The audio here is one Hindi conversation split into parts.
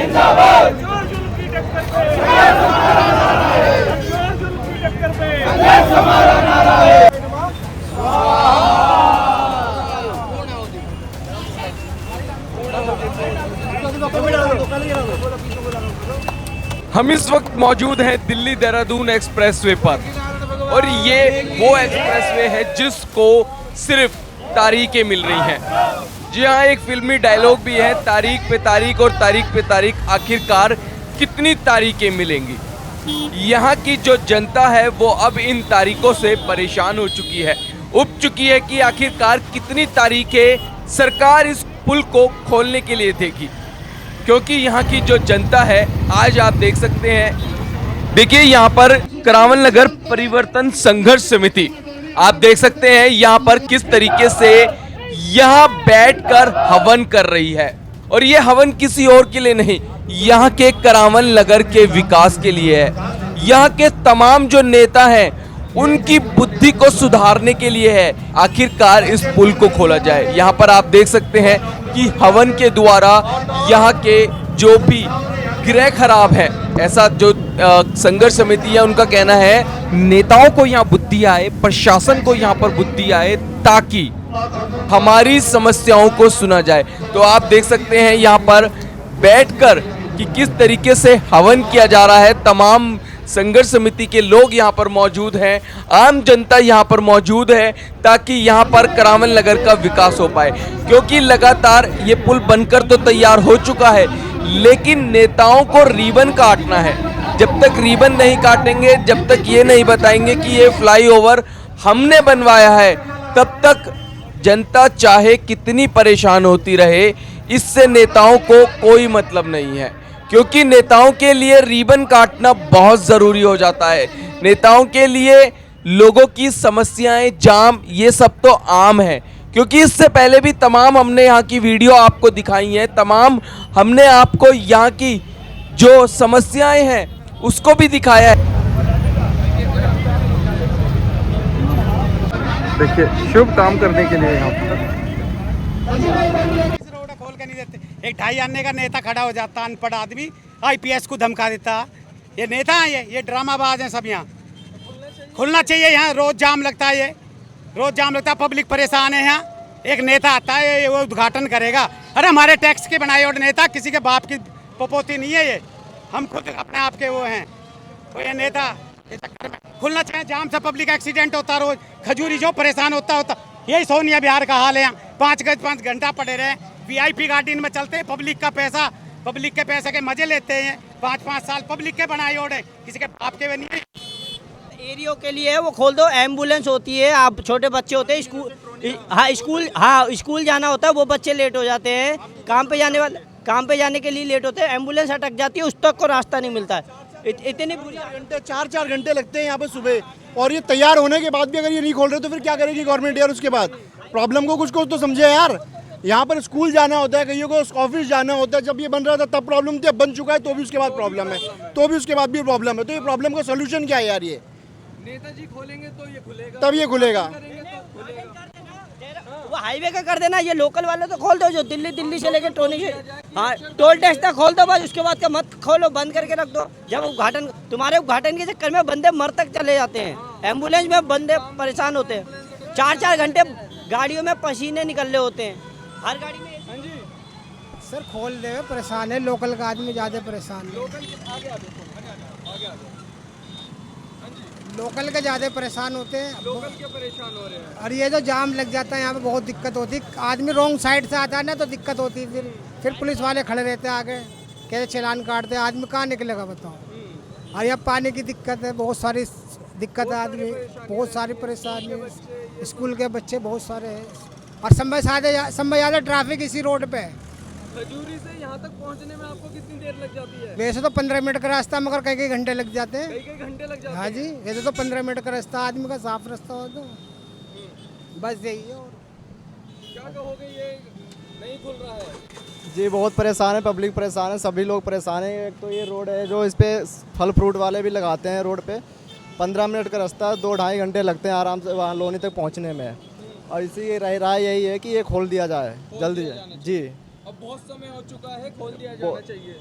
जिंदाबाद। जोर जुल्म की टक्कर पे, जोर जुल्म की टक्कर पे हमारा नारा है। हम इस वक्त मौजूद हैं दिल्ली देहरादून एक्सप्रेसवे पर और ये वो एक्सप्रेसवे है जिसको सिर्फ तारीखें मिल रही हैं। जी हाँ, एक फिल्मी डायलॉग भी है, तारीख पे तारीख और तारीख पे तारीख, आखिरकार कितनी तारीखें मिलेंगी। यहाँ की जो जनता है वो अब इन तारीखों से परेशान हो चुकी है, उब चुकी है कि आखिरकार कितनी तारीखें सरकार इस पुल को खोलने के लिए देगी। क्योंकि यहाँ की जो जनता है, आज आप देख सकते हैं, देखिए यहाँ पर करावल नगर परिवर्तन संघर्ष समिति, आप देख सकते हैं यहाँ पर किस तरीके से यहाँ बैठकर हवन कर रही है। और ये हवन किसी और के लिए नहीं, यहाँ के करावल नगर के विकास के लिए है। यहाँ के तमाम जो नेता हैं उनकी बुद्धि को सुधारने के लिए है, आखिरकार इस पुल को खोला जाए। यहाँ पर आप देख सकते हैं कि हवन के द्वारा यहाँ के जो भी गृह खराब है, ऐसा जो संघर्ष समिति है उनका कहना है, नेताओं को यहाँ बुद्धि आए, प्रशासन को यहाँ पर बुद्धि आए ताकि हमारी समस्याओं को सुना जाए। तो आप देख सकते हैं यहाँ पर बैठकर कि किस तरीके से हवन किया जा रहा है। तमाम संघर्ष समिति के लोग यहाँ पर मौजूद हैं, आम जनता यहाँ पर मौजूद है ताकि यहाँ पर करावल नगर का विकास हो पाए। क्योंकि लगातार ये पुल बनकर तो तैयार हो चुका है, लेकिन नेताओं को रिबन काटना है। जब तक रिबन नहीं काटेंगे, जब तक ये नहीं बताएंगे कि ये फ्लाईओवर हमने बनवाया है, तब तक जनता चाहे कितनी परेशान होती रहे, इससे नेताओं को कोई मतलब नहीं है। क्योंकि नेताओं के लिए रिबन काटना बहुत ज़रूरी हो जाता है। नेताओं के लिए लोगों की समस्याएं, जाम, ये सब तो आम है। क्योंकि इससे पहले भी तमाम हमने यहाँ की वीडियो आपको दिखाई हैं, तमाम हमने आपको यहाँ की जो समस्याएं हैं उसको भी दिखाया है। देखिए, शुभ काम करने के लिए यहाँ पर रोड खोल के नहीं देते। एक 2.5 आने का नेता खड़ा हो जाता, अनपढ़ आदमी आईपीएस को धमका देता। ये नेता है, ये ड्रामाबाज हैं सब। यहाँ खुलना चाहिए। यहाँ रोज जाम लगता है, ये रोज जाम लगता है, पब्लिक परेशान है। यहाँ एक नेता आता है, ये वो उद्घाटन करेगा। अरे हमारे टैक्स के बनाए और नेता, किसी के बाप की पपोती नहीं है ये, हम खुद अपने आप के वो हैं। तो ये नेता खुलना चाहिए। जाम से पब्लिक एक्सीडेंट होता रोज, खजूरी जो परेशान होता। यही सोनिया बिहार का हाल है। यहाँ 5 घंटा पड़े रहे, वीआईपी गाड़ी में चलते हैं, पब्लिक का पैसा, पब्लिक के पैसे के मजे लेते हैं। 5-5 साल पब्लिक के बनाए ओढ़े, किसी के बाप के नहीं है। एरियो के लिए वो खोल दो। एम्बुलेंस होती है, आप छोटे बच्चे होते हैं, स्कूल जाना होता है, वो बच्चे लेट हो जाते हैं। काम पे जाने के लिए लेट होते हैं, एम्बुलेंस अटक जाती है, उस तक को रास्ता नहीं मिलता है। इतनी बुरी घंटे 4-4 घंटे लगते हैं यहाँ पे सुबह। और ये तैयार होने के बाद भी अगर ये नहीं खोल रहे तो फिर क्या करेगी गवर्नमेंट यार? उसके बाद प्रॉब्लम को कुछ तो समझे यार। यहाँ पर स्कूल जाना होता है, कईयों को ऑफिस जाना होता है। जब ये बन रहा था तब प्रॉब्लम थी, अब बन चुका है तो भी उसके बाद प्रॉब्लम है, तो भी उसके बाद भी प्रॉब्लम है। तो ये प्रॉब्लम का सोल्यूशन क्या है यार? ये नेताजी खोलेंगे तो ये खुलेगा, तब ये खुलेगा। वो हाईवे का कर देना, ये लोकल वाले तो खोल दो, जो दिल्ली से लेकर टोनी से, हाँ, टोल टैक्स तक खोल दो बस। उसके बाद का मत खोलो, बंद करके रख दो। जब उद्घाटन, तुम्हारे उद्घाटन के चक्कर में बंदे मर तक चले जाते हैं, एम्बुलेंस में बंदे परेशान होते हैं। 4-4 घंटे गाड़ियों में पसीने निकल रहे होते हैं, हर गाड़ी में। सर खोल दे, परेशान है, लोकल का आदमी ज़्यादा परेशान है। लोकल के ज़्यादा परेशान होते हैं। लोकल क्यों परेशान हो रहे हैं? और ये जो जाम लग जाता है यहाँ पे, बहुत दिक्कत होती है। आदमी रॉन्ग साइड से आता है ना तो दिक्कत होती है। फिर पुलिस वाले खड़े रहते हैं आगे, कहते चालान काटते हैं। आदमी कहाँ निकलेगा बताओ? और यहाँ पानी की दिक्कत है, बहुत सारी दिक्कत है। आदमी बहुत सारी परेशानी है, स्कूल के बच्चे बहुत सारे हैं। और समय ज़्यादा ट्रैफिक इसी रोड पे है। खजूरी से यहाँ तक पहुँचने में आपको कितनी देर लग जाती है? वैसे तो 15 मिनट का रास्ता, मगर कई घंटे लग जाते हैं। कई घंटे लग जाते हैं। हाँ जी, वैसे तो 15 मिनट का रास्ता, आदमी का साफ रास्ता हो तो बस यही है। और क्या कहोगे, ये नहीं खुल रहा है? जी बहुत परेशान है, पब्लिक परेशान है, सभी लोग परेशान हैं। एक तो ये रोड है जो इस पे फल फ्रूट वाले भी लगाते हैं रोड पे, 15 मिनट का रास्ता 2-2.5 घंटे लगते हैं आराम से वहाँ लोनी तक पहुँचने में। और इसी राय यही है कि ये खोल दिया जाए जल्दी। जी अब बहुत समय हो चुका है, खोल दिया जाना चाहिए।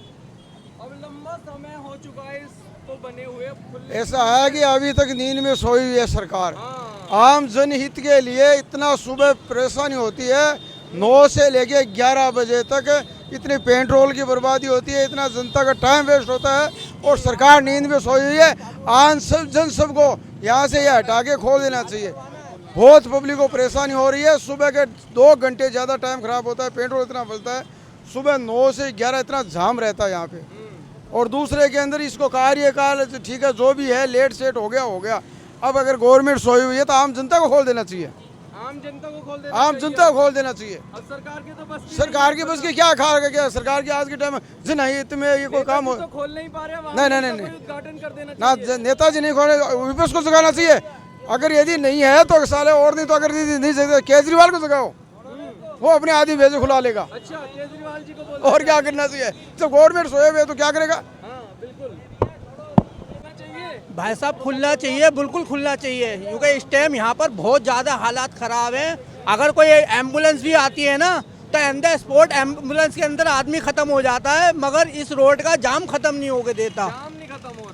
अब लंबा समय हो चुका है इसको बने हुए ऐसा है कि अभी तक नींद में सोई हुई है सरकार। हाँ। आम जनहित के लिए इतना सुबह परेशानी होती है, 9 से लेके 11 बजे तक इतनी पेट्रोल की बर्बादी होती है, इतना जनता का टाइम वेस्ट होता है और सरकार नींद में सोई हुई है। आम जन सबको यहाँ से ये हटा के खोल देना चाहिए। बहुत पब्लिक को परेशानी हो रही है। सुबह के 2 घंटे ज़्यादा टाइम खराब होता है, पेट्रोल इतना मिलता है। सुबह 9 से 11 इतना जाम रहता है यहाँ पे। और दूसरे के अंदर इसको कार्यकाल ठीक है, जो भी है लेट सेट हो गया। अब अगर गवर्नमेंट सोई हुई है तो आम जनता को खोल देना चाहिए। आम जनता को खोल देना आम जनता को खोल देना चाहिए। अब सरकार के तो बस सरकार की बस की क्या खा क्या सरकार की आज के टाइम जी नहीं तुम्हें ये कोई काम हो तो खोल नहीं पा रहे। नहीं उद्घाटन कर देना ना नेताजी नहीं खोले, विपक्ष को जगाना चाहिए। अगर यदि नहीं है तो साले और नहीं तो अगर नहीं चाहिए केजरीवाल को जगाओ, वो अपने आदि भेजे खुला लेगा। अच्छा, केजरीवाल जी को बोल और क्या करना चाहिए? जब गवर्नमेंट सोए हुए तो क्या करेगा? बिल्कुल भाई साहब खुलना चाहिए, बिल्कुल खुलना चाहिए, क्योंकि इस टाइम यहाँ पर बहुत ज़्यादा हालात ख़राब हैं। अगर कोई एम्बुलेंस भी आती है ना तो ऑन द स्पॉट एम्बुलेंस के अंदर आदमी ख़त्म हो जाता है, मगर इस रोड का जाम ख़त्म नहीं होके देता,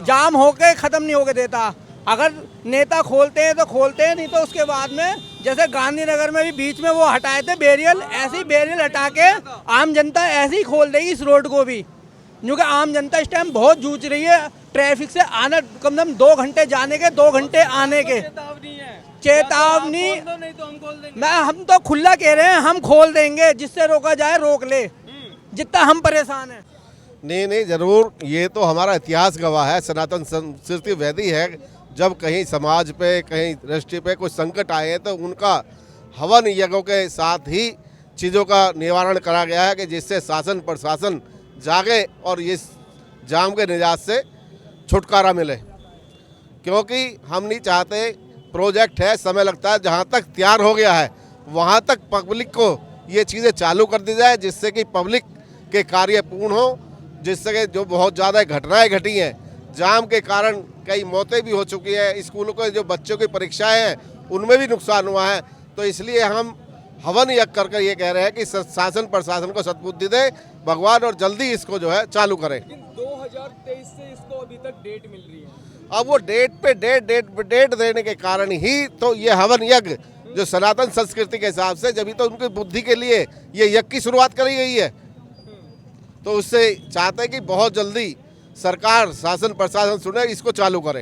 जाम होके ख़त्म नहीं होके देता। अगर नेता खोलते हैं तो खोलते हैं, नहीं तो उसके बाद में जैसे गांधीनगर में भी बीच में वो हटाए थे बैरियल, ऐसे ही बैरियल हटा के आम जनता ऐसे ही खोल देगी इस रोड को भी, क्योंकि आम जनता इस टाइम बहुत जूझ रही है ट्रैफिक से। आना कम से कम 2 घंटे जाने के, 2 घंटे आने के। चेतावनी नहीं तो हम खोल देंगे। हम तो खुला कह रहे हैं, हम खोल देंगे, जिससे रोका जाए रोक ले, जितना हम परेशान हैं। नहीं जरूर, ये तो हमारा इतिहास गवाह है, सनातन संस्कृति वैधि है। जब कहीं समाज पे, कहीं दृष्टि पे कुछ संकट आए हैं तो उनका हवन यज्ञों के साथ ही चीज़ों का निवारण करा गया है कि जिससे शासन प्रशासन जागे और इस जाम के निजात से छुटकारा मिले। क्योंकि हम नहीं चाहते, प्रोजेक्ट है, समय लगता है, जहाँ तक तैयार हो गया है वहाँ तक पब्लिक को ये चीज़ें चालू कर दी जाए, जिससे कि पब्लिक के कार्य पूर्ण हो, जिससे कि जो बहुत ज़्यादा घटनाएं घटी हैं, जाम के कारण कई मौतें भी हो चुकी है, स्कूलों के जो बच्चों की परीक्षाएं हैं उनमें भी नुकसान हुआ है। तो इसलिए हम हवन यज्ञ कर ये कह रहे हैं कि शासन प्रशासन को सद्बुद्धि दे भगवान और जल्दी इसको जो है चालू करें। 2023 से इसको अभी तक डेट मिल रही है। अब वो डेट पे डेट देने के कारण ही तो ये हवन यज्ञ जो सनातन संस्कृति के हिसाब से, जब तो उनकी बुद्धि के लिए ये यज्ञ की शुरुआत करी गई है। तो उससे चाहते हैं कि बहुत जल्दी सरकार शासन प्रशासन सुने, इसको चालू करे,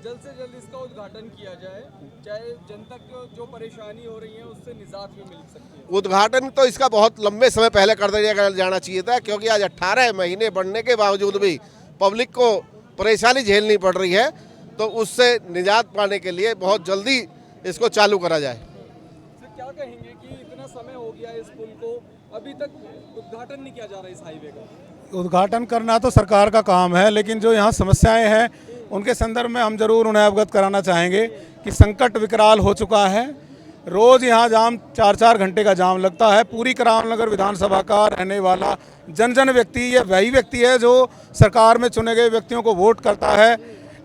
जल्द से जल्द इसका उद्घाटन किया जाए, चाहे जनता को जो परेशानी हो रही है उससे निजात भी मिल सकती है। उद्घाटन तो इसका बहुत लंबे समय पहले कर दिया जाना चाहिए था, क्योंकि आज 18 महीने बढ़ने के बावजूद भी पब्लिक को परेशानी झेलनी पड़ रही है। तो उससे निजात पाने के लिए बहुत जल्दी इसको चालू करा जाए। सर, क्या कहेंगे कि इतना समय हो गया इस पुल को, अभी तक उद्घाटन नहीं किया जा रहा इस हाईवे का? उद्घाटन करना तो सरकार का काम है, लेकिन जो यहाँ समस्याएं हैं उनके संदर्भ में हम जरूर उन्हें अवगत कराना चाहेंगे कि संकट विकराल हो चुका है। रोज़ यहाँ जाम 4-4 घंटे का जाम लगता है। पूरी करामनगर विधानसभा का रहने वाला जन व्यक्ति, ये वही व्यक्ति है जो सरकार में चुने गए व्यक्तियों को वोट करता है।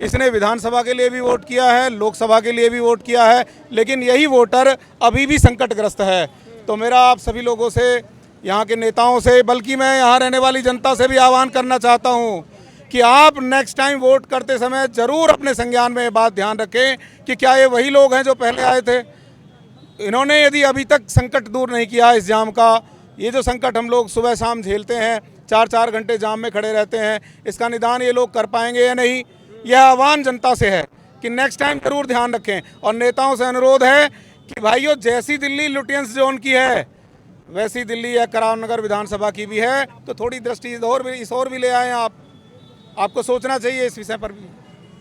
इसने विधानसभा के लिए भी वोट किया है, लोकसभा के लिए भी वोट किया है, लेकिन यही वोटर अभी भी संकटग्रस्त है। तो मेरा आप सभी लोगों से, यहाँ के नेताओं से, बल्कि मैं यहाँ रहने वाली जनता से भी आह्वान करना चाहता हूँ कि आप नेक्स्ट टाइम वोट करते समय ज़रूर अपने संज्ञान में ये बात ध्यान रखें कि क्या ये वही लोग हैं जो पहले आए थे। इन्होंने यदि अभी तक संकट दूर नहीं किया इस जाम का, ये जो संकट हम लोग सुबह शाम झेलते हैं, 4-4 घंटे जाम में खड़े रहते हैं, इसका निदान ये लोग कर पाएंगे या नहीं, यह आह्वान जनता से है कि नेक्स्ट टाइम ज़रूर ध्यान रखें। और नेताओं से अनुरोध है कि भाइयों, जैसी दिल्ली लुटियंस जोन की है वैसी दिल्ली या करामनगर विधानसभा की भी है, तो थोड़ी दृष्टि इस और भी ले आएँ। आपको सोचना चाहिए इस विषय पर भी।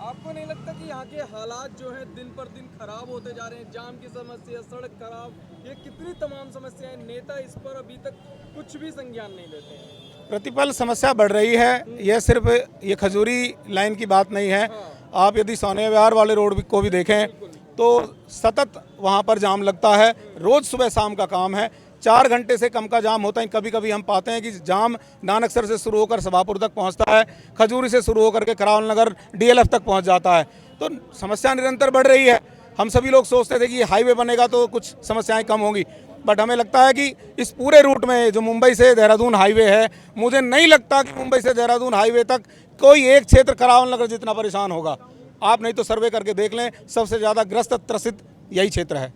आपको नहीं लगता कि यहाँ के हालात जो हैं दिन पर दिन खराब होते जा रहे हैं? जाम की समस्या, सड़क खराब, ये कितनी तमाम समस्याएं, नेता इस पर अभी तक कुछ भी संज्ञान नहीं लेते हैं। प्रतिपल समस्या बढ़ रही है। यह सिर्फ ये खजूरी लाइन की बात नहीं है। आप यदि सोने विहार वाले रोड को भी देखें तो सतत वहाँ पर जाम लगता है। रोज़ सुबह शाम का काम है। 4 घंटे से कम का जाम होता है। कभी कभी हम पाते हैं कि जाम नानकसर से शुरू होकर सभापुर तक पहुंचता है, खजूरी से शुरू होकर के करावल नगर DLF तक पहुंच जाता है। तो समस्या निरंतर बढ़ रही है। हम सभी लोग सोचते थे कि हाईवे बनेगा तो कुछ समस्याएं कम होंगी, बट हमें लगता है कि इस पूरे रूट में जो मुंबई से देहरादून हाईवे है, मुझे नहीं लगता कि मुंबई से देहरादून हाईवे तक कोई एक क्षेत्र करावल नगर जितना परेशान होगा। आप नहीं तो सर्वे करके देख लें, सबसे ज़्यादा ग्रस्त त्रसित यही क्षेत्र है।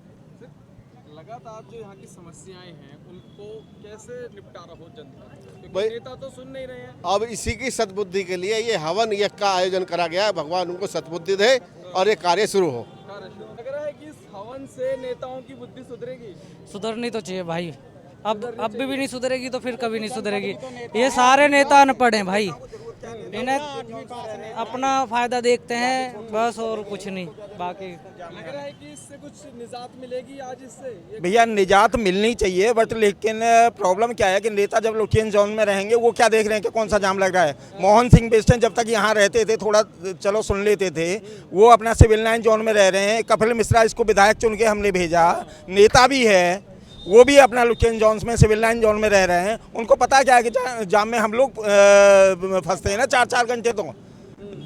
लगातार जो यहाँ की समस्याएं हैं उनको कैसे निपटारा हो जनता, भाई- नेता तो सुन नहीं रहे हैं। अब इसी की सद्बुद्धि के लिए ये हवन यज्ञ का आयोजन करा गया है। भगवान उनको सद्बुद्धि दे और ये कार्य शुरू हो। लग रहा है कि इस हवन से नेताओं की बुद्धि सुधरेगी। सुधरनी तो चाहिए भाई, अब भी नहीं सुधरेगी तो फिर कभी नहीं सुधरेगी। ये सारे नेता अनपढ़ हैं भाई, इन्हें अपना फायदा देखते हैं बस, और कुछ नहीं। बाकी लग रहा है कि इससे कुछ निजात मिलेगी आज इससे। भैया निजात मिलनी चाहिए, बट लेकिन प्रॉब्लम क्या है कि नेता जब लुटियन जोन में रहेंगे वो क्या देख रहे हैं कि कौन सा जाम लग रहा है। मोहन सिंह बेस्टन जब तक यहाँ रहते थे थोड़ा चलो सुन लेते थे, वो अपना सिविल लाइन जोन में रह रहे हैं। कपिल मिश्रा इसको विधायक चुन के हमने भेजा, नेता भी है, वो भी अपना लुटियन जोन्स में सिविल लाइन जोन में रह रहे हैं। उनको पता क्या है कि जाम में हम लोग फंसते हैं ना 4-4 घंटे, तो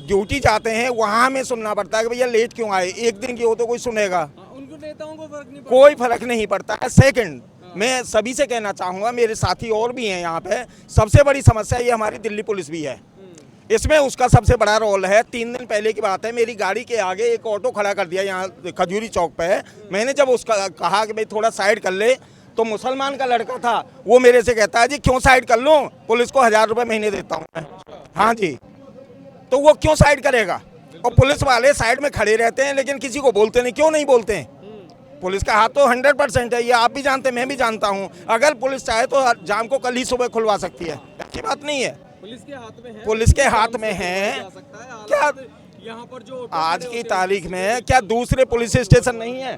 ड्यूटी जाते हैं वहाँ हमें सुनना पड़ता है कि भैया लेट क्यों आए। एक दिन की हो तो कोई सुनेगा, उनको नेताओं को फर्क नहीं कोई फर्क नहीं पड़ता है। सेकंड, मैं सभी से कहना चाहूँगा, मेरे साथी और भी हैं यहाँ पे, सबसे बड़ी समस्या ये हमारी दिल्ली पुलिस भी है, इसमें उसका सबसे बड़ा रोल है। 3 दिन पहले की बात है, मेरी गाड़ी के आगे एक ऑटो खड़ा कर दिया यहाँ खजूरी चौक पे। मैंने जब उसका कहा कि भाई थोड़ा साइड कर ले, तो मुसलमान का लड़का था, वो मेरे से कहता है जी क्यों साइड कर लूँ, पुलिस को 1000 रुपये महीने देता हूँ मैं। हाँ जी, तो वो क्यों साइड करेगा। और पुलिस वाले साइड में खड़े रहते हैं लेकिन किसी को बोलते नहीं। क्यों नहीं बोलते हैं? पुलिस का हाथ तो 100% है, ये आप भी जानते हैं, मैं भी जानता हूँ। अगर पुलिस चाहे तो जाम को कल ही सुबह खुलवा सकती है, अच्छी बात नहीं है। पुलिस के हाथ में है, पुलिस के हाथ में है। क्या यहाँ पर जो आज की तारीख में क्या दूसरे पुलिस स्टेशन नहीं है?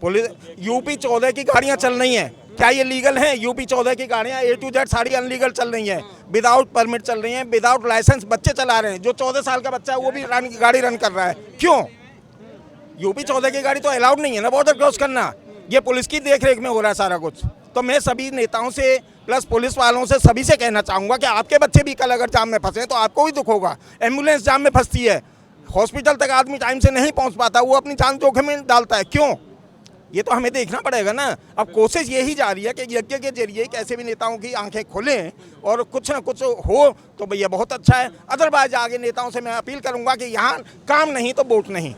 पुलिस यूपी 14 की गाड़ियां चल रही हैं, क्या ये लीगल हैं? यूपी 14 की गाड़ियां A to Z सारी अनलीगल चल रही हैं, विदाउट परमिट चल रही हैं, विदाउट लाइसेंस बच्चे चला रहे हैं। जो 14 साल का बच्चा है वो भी गाड़ी रन कर रहा है। क्यों? यूपी 14 की गाड़ी तो अलाउड नहीं है ना बॉर्डर क्रॉस करना। ये पुलिस की देखरेख में हो रहा है सारा कुछ। तो मैं सभी नेताओं से प्लस पुलिस वालों से सभी से कहना चाहूँगा कि आपके बच्चे भी कल अगर जाम में फंसे तो आपको भी दुख होगा। एम्बुलेंस जाम में फंसती है, हॉस्पिटल तक आदमी टाइम से नहीं पहुँच पाता, वो अपनी जान जोखिम में डालता है। क्यों? ये तो हमें देखना पड़ेगा ना। अब कोशिश यही जा रही है कि यज्ञ के जरिए कैसे भी नेताओं की आंखें खुलें और कुछ ना कुछ हो तो भैया बहुत अच्छा है। अदरवाइज आगे नेताओं से मैं अपील करूँगा कि यहाँ काम नहीं तो वोट नहीं,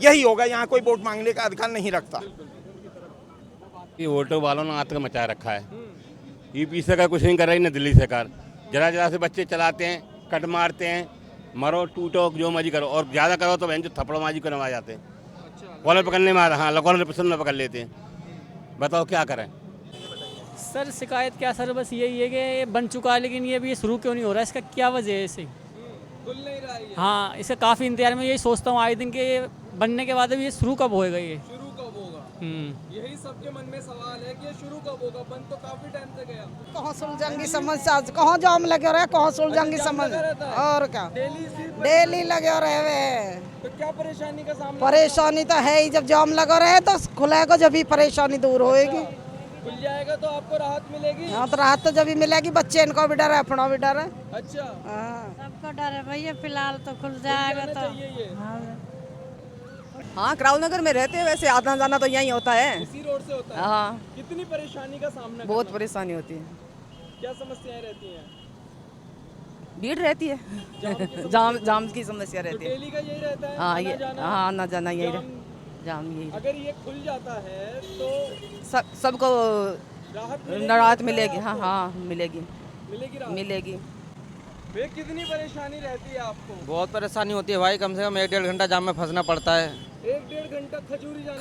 यही होगा। यहाँ कोई वोट मांगने का अधिकार नहीं रखता। ये ऑटो वालों ने आतंक मचा रखा है। यूपी सरकार कुछ नहीं कर रही, ना दिल्ली सरकार। जरा से बच्चे चलाते हैं, कट मारते हैं, मरो टूटो जो मर्जी करो, और ज़्यादा करो तो बहन जो थप्पड़बाजी को नवा जाते हैं। कॉलर पकड़ने में हाँ कॉलर में पकड़ लेते हैं। बताओ क्या करें सर? शिकायत क्या सर, बस यही है कि ये बन चुका है लेकिन ये भी शुरू क्यों नहीं हो रहा है, इसका क्या वजह है? इसे खुल नहीं रहा है। हाँ, इसे काफ़ी इंतजार में यही सोचता हूँ आए दिन के, बनने के बाद भी ये शुरू कब होएगा ये? शुरू कब होगा, यही सबके मन में सवाल है कि ये शुरू कब होगा। बंद तो काफी टाइम से गया। कहाँ सुलझेंगी समस्या, कहाँ जाम लगे रहे, कहाँ सुलझेंगी समस्या, और क्या डेली लगे रहे वे। तो क्या परेशानी का सामना? परेशानी तो है ही, जब जाम लगा रहे तो खुलेगा जब ही परेशानी दूर होएगी। खुल जाएगा तो आपको राहत मिलेगी। हाँ, तो राहत तो जब ही मिलेगी। बच्चे इनको भी डर है, अपना भी डर है। अच्छा, सबको डर है भैया, फिलहाल तो खुल जाएगा तो। हाँ, क्राउल नगर में रहते हैं, वैसे आना जाना तो यहीं होता है, इसी रोड से होता है। हाँ। कितनी परेशानी का सामना? बहुत परेशानी होती है। क्या समस्याएं रहती हैं? भीड़ रहती है, जाम की समस्या रहती है। डेली का यही रहता है? हाँ, ये हाँ आना जाना यही जाम यही। अगर ये खुल जाता है तो सबको राहत मिलेगी। हाँ हाँ मिलेगी, मिलेगी। वे कितनी परेशानी रहती है आपको? बहुत परेशानी होती है भाई, कम से कम 1-1.5 घंटा जाम में फंसना पड़ता है। 1-1.5 घंटा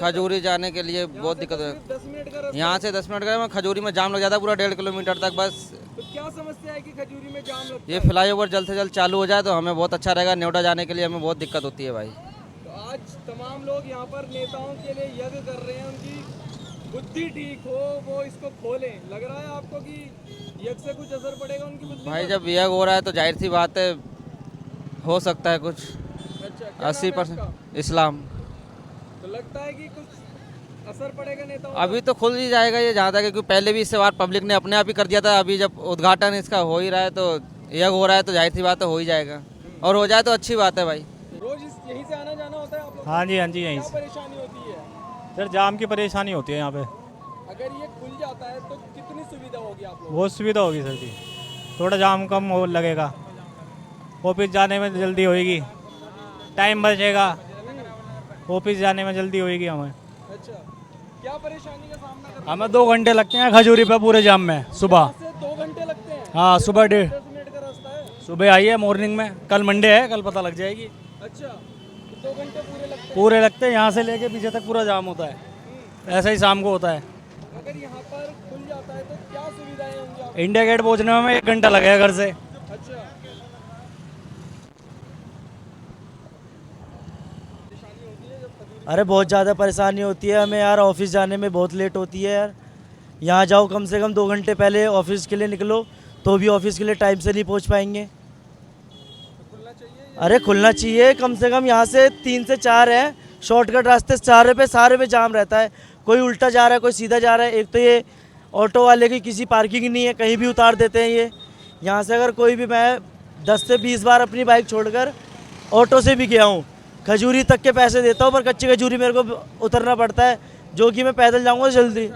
खजूरी जाने के लिए बहुत दिक्कत है। 10 मिनट का रास्ता। यहाँ से 10 मिनट का, खजूरी में जाम लग जाता है पूरा 1.5 किलोमीटर तक। बस तो क्या समस्या है कि खजूरी में जाम लगता ये है? फ्लाईओवर जल्द से जल्द चालू हो जाए तो हमें बहुत अच्छा रहेगा। नोएडा जाने के लिए हमें बहुत दिक्कत होती है भाई। तो आज तमाम लोग यहाँ पर नेताओं के लिए यज्ञ कर रहे हैं, उनकी बुद्धि ठीक हो, वो इसको खोलें। लग रहा है आपको कि यज्ञ से कुछ असर पड़ेगा उनकी बुद्धि भाई पर? जब यज्ञ हो रहा है तो जाहिर सी बात है हो सकता है कुछ। अच्छा, क्या 80% इस्लाम। तो लगता है कि कुछ असर पड़ेगा नेताओं? अभी तो खुल ही जाएगा ये, जहाँ तक, क्योंकि पहले भी इससे बार पब्लिक ने अपने आप ही कर दिया था। अभी जब उद्घाटन इसका हो ही रहा है तो यज्ञ हो रहा है तो जाहिर सी बात है हो ही जाएगा, और हो जाए तो अच्छी बात है भाई। रोज यहीं से आना जाना जाना होता है आप लोग? हाँ जी यहीं क्या से परेशानी होती है? सर जाम की परेशानी होती है यहाँ पे। अगर ये खुल जाता है तो कितनी सुविधा होगी आप लोगों बहुत सुविधा होगी सर जी, थोड़ा जाम कम हो लगेगा, ऑफिस जाने में जल्दी होएगी, टाइम बचेगा, ऑफिस जाने में जल्दी होएगी हमें। को? अच्छा, क्या परेशानी का सामना करना हमें 2 घंटे लगते हैं खजूरी पे पूरे जाम में सुबह। से 2 घंटे लगते हैं? हाँ सुबह 10 मिनट का रास्ता है। सुबह आई है मॉर्निंग में, कल मंडे है, कल पता लग जाएगी। अच्छा, तो 2 घंटे पूरे लगते हैं, यहाँ से लेके पीछे तक पूरा जाम होता है, ऐसा ही शाम को होता है। अगर यहाँ पर खुल जाता है तो क्या सुविधाएं होंगी आप? इंडिया गेट पहुँचने में हमें 1 घंटा लगेगा घर से। अच्छा, अरे बहुत ज़्यादा परेशानी होती है हमें यार, ऑफिस जाने में बहुत लेट होती है यार। यहाँ जाओ कम से कम 2 घंटे पहले ऑफिस के लिए निकलो तो भी ऑफिस के लिए टाइम से नहीं पहुँच पाएंगे। अरे खुलना चाहिए कम से कम, यहाँ से 3 से 4 है शॉर्टकट रास्ते, सारे पे जाम रहता है, कोई उल्टा जा रहा है कोई सीधा जा रहा है। एक तो ये ऑटो वाले की किसी पार्किंग नहीं है, कहीं भी उतार देते हैं ये। यहाँ से अगर कोई भी, मैं 10 से 20 बार अपनी बाइक छोड़कर ऑटो से भी गया हूँ, खजूरी तक के पैसे देता हूँ पर कच्ची खजूरी मेरे को उतरना पड़ता है, जो कि मैं पैदल जाऊँगा जल्दी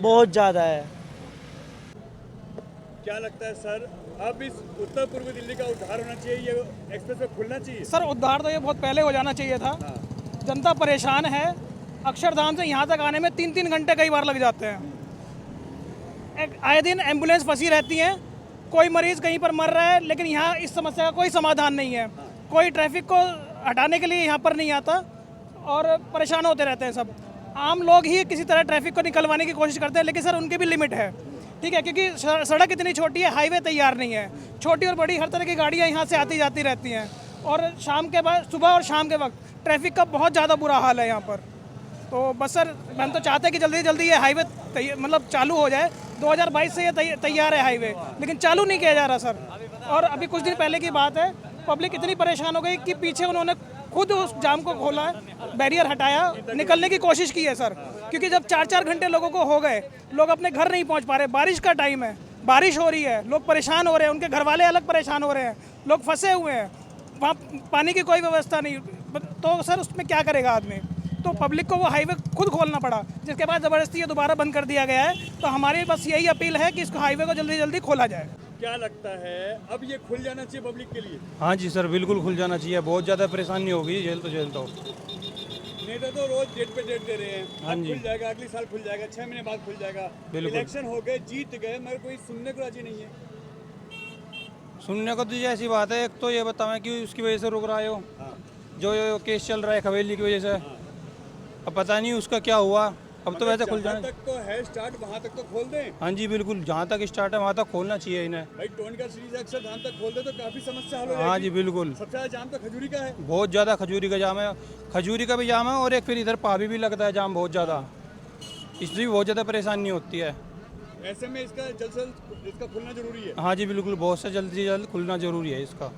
बहुत ज़्यादा है। क्या लगता है सर, अब इस उत्तर पूर्वी दिल्ली का उद्धार होना चाहिए, ये एक्सप्रेसवे खुलना चाहिए? सर उद्धार तो ये बहुत पहले हो जाना चाहिए था। जनता परेशान है, अक्षरधाम से यहाँ तक आने में 3-3 घंटे कई बार लग जाते हैं। आए दिन एम्बुलेंस फंसी रहती हैं, कोई मरीज कहीं पर मर रहा है, लेकिन यहाँ इस समस्या का कोई समाधान नहीं है। कोई ट्रैफिक को हटाने के लिए यहाँ पर नहीं आता और परेशान होते रहते हैं सब। आम लोग ही किसी तरह ट्रैफिक को निकलवाने की कोशिश करते हैं, लेकिन सर उनकी भी लिमिट है, ठीक है, क्योंकि सड़क इतनी छोटी है, हाईवे तैयार नहीं है, छोटी और बड़ी हर तरह की गाड़ियाँ यहाँ से आती जाती रहती हैं और शाम के बाद, सुबह और शाम के वक्त ट्रैफिक का बहुत ज़्यादा बुरा हाल है यहाँ पर। तो बस सर हम तो चाहते हैं कि जल्दी जल्दी ये हाईवे मतलब चालू हो जाए। 2022 से ये तैयार है हाईवे, लेकिन चालू नहीं किया जा रहा सर। और अभी कुछ दिन पहले की बात है, पब्लिक इतनी परेशान हो गई कि पीछे उन्होंने खुद उस जाम को खोला है, बैरियर हटाया, निकलने की कोशिश की है सर, क्योंकि जब 4-4 घंटे लोगों को हो गए, लोग अपने घर नहीं पहुंच पा रहे, बारिश का टाइम है, बारिश हो रही है, लोग परेशान हो रहे हैं, उनके घर वाले अलग परेशान हो रहे हैं, लोग फंसे हुए हैं, वहाँ पानी की कोई व्यवस्था नहीं। तो सर उसमें क्या करेगा आदमी? तो पब्लिक को वो हाईवे खुद खोलना पड़ा, जिसके बाद ज़बरदस्ती ये दोबारा बंद कर दिया गया है। तो हमारी बस यही अपील है कि इसको हाईवे को जल्दी जल्दी खोला जाए। क्या लगता है अब ये खुल जाना चाहिए पब्लिक के लिए? हाँ जी सर बिल्कुल खुल जाना चाहिए, बहुत ज़्यादा परेशानी होगी, जेल तो नेता तो रोज डेट पे डेट दे रहे हैं, हाँ अब जी। खुल जाएगा, अगले साल खुल जाएगा, 6 महीने बाद खुल जाएगा। बिल्कुल। इलेक्शन हो गए, जीत गए, मगर कोई सुनने को राजी नहीं है। सुनने को तो जी ऐसी बात है, एक तो ये बताएं कि उसकी वजह से रुक रहा हो, जो केस चल रहा है हवेली की वजह से, अब पता नहीं उसका क्या हुआ। अब तो वैसे खुल जाना तक तो है स्टार्ट, वहाँ तक तो खोल दें। हाँ जी बिल्कुल, जहाँ तक स्टार्ट है वहाँ तक खोलना चाहिए इन्हें। भाई टोनकर सीरीज अक्सर धाम तक खोल दे तो काफी समस्या हल हो जाएगी। हाँ जी बिल्कुल, सबसे ज्यादा जाम तो खजूरी का है, बहुत ज़्यादा खजूरी का जाम है, खजूरी का भी जाम है और एक फिर इधर पाभी भी लगता है जाम बहुत ज़्यादा, इसलिए बहुत ज़्यादा परेशानी होती है। ऐसे में इसका जल्द से जल्द इसका खुलना जरूरी है। हाँ जी बिल्कुल, बहुत से जल्द से जल्द खुलना ज़रूरी है इसका।